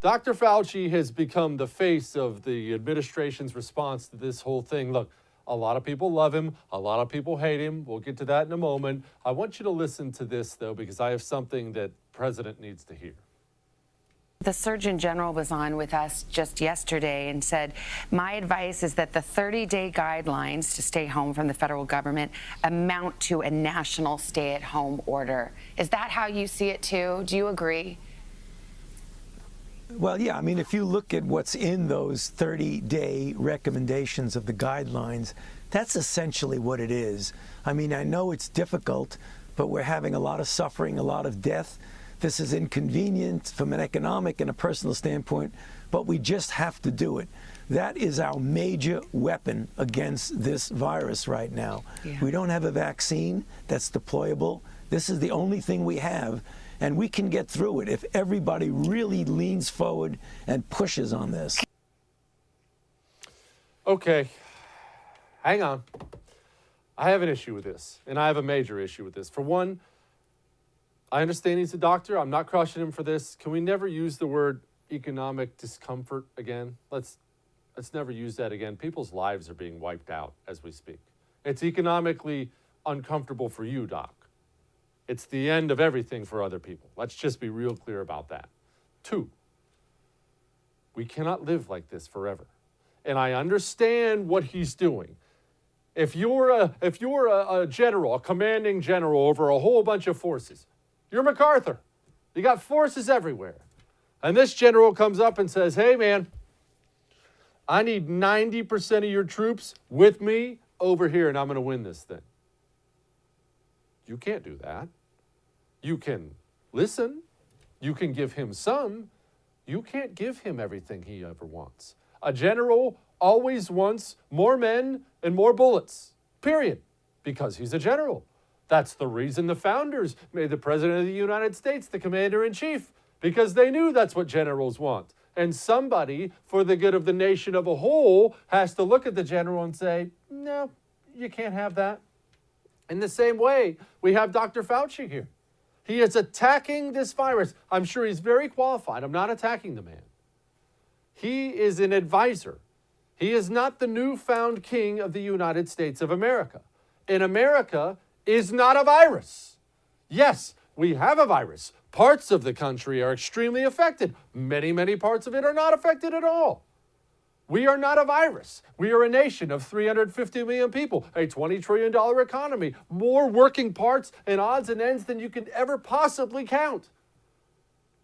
Dr. Fauci has become the face of the administration's response to this whole thing. Look, a lot of people love him. A lot of people hate him. We'll get to that in a moment. I want you to listen to this, though, because I have something that the president needs to hear. The Surgeon General was on with us just yesterday and said, my advice is that the 30-day guidelines to stay home from the federal government amount to a national stay-at-home order. Is that how you see it, too? Do you agree? Well, yeah, I mean, if you look at what's in those 30-day recommendations of the guidelines, that's essentially what it is. I mean, I know it's difficult, but we're having a lot of suffering, a lot of death. This is inconvenient from an economic and a personal standpoint, but we just have to do it. That is our major weapon against this virus right now. Yeah. We don't have a vaccine that's deployable. This is the only thing we have, and we can get through it if everybody really leans forward and pushes on this. Okay, hang on. I have an issue with this, and I have a major issue with this. For one, I understand he's a doctor. I'm not crushing him for this. Can we never use the word economic discomfort again? Let's never use that again. People's lives are being wiped out as we speak. It's economically uncomfortable for you, Doc. It's the end of everything for other people. Let's just be real clear about that. 2, we cannot live like this forever. And I understand what he's doing. If you're a general, a commanding general over a whole bunch of forces, you're MacArthur. You got forces everywhere. And this general comes up and says, hey, man, I need 90% of your troops with me over here, and I'm going to win this thing. You can't do that. You can listen. You can give him some. You can't give him everything he ever wants. A general always wants more men and more bullets, period, because he's a general. That's the reason the founders made the President of the United States the commander-in-chief, because they knew that's what generals want. And somebody, for the good of the nation of a whole, has to look at the general and say, no, you can't have that. In the same way, we have Dr. Fauci here. He is attacking this virus. I'm sure he's very qualified. I'm not attacking the man. He is an advisor. He is not the newfound king of the United States of America. In America is not a virus. Yes, we have a virus. Parts of the country are extremely affected. Many, many parts of it are not affected at all. We are not a virus. We are a nation of 350 million people, a $20 trillion economy, more working parts and odds and ends than you can ever possibly count.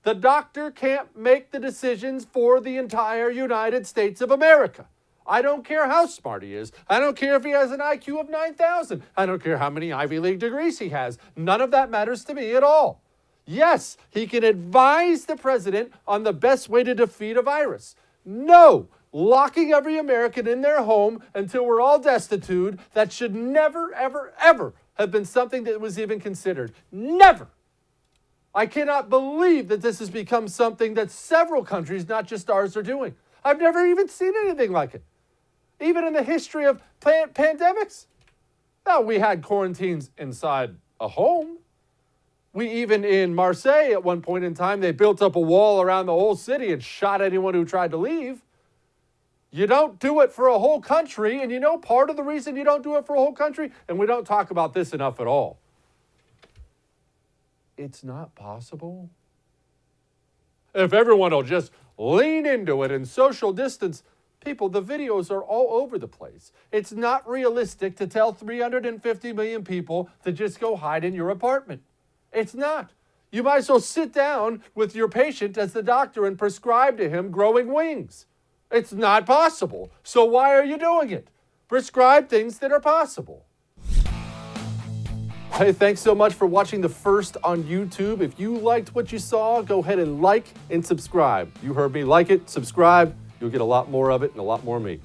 The doctor can't make the decisions for the entire United States of America. I don't care how smart he is. I don't care if he has an IQ of 9,000. I don't care how many Ivy League degrees he has. None of that matters to me at all. Yes, he can advise the president on the best way to defeat a virus. No, locking every American in their home until we're all destitute, that should never, ever, ever have been something that was even considered. Never. I cannot believe that this has become something that several countries, not just ours, are doing. I've never even seen anything like it. Even in the history of pandemics. Now, we had quarantines inside a home. We even in Marseille, at one point in time, they built up a wall around the whole city and shot anyone who tried to leave. You don't do it for a whole country, and you know part of the reason you don't do it for a whole country, and we don't talk about this enough at all. It's not possible. If everyone will just lean into it and social distance, people, the videos are all over the place. It's not realistic to tell 350 million people to just go hide in your apartment. It's not. You might as well sit down with your patient as the doctor and prescribe to him growing wings. It's not possible. So why are you doing it? Prescribe things that are possible. Hey, thanks so much for watching The First on YouTube. If you liked what you saw, go ahead and like and subscribe. You heard me. Like it, subscribe. You'll get a lot more of it and a lot more of me.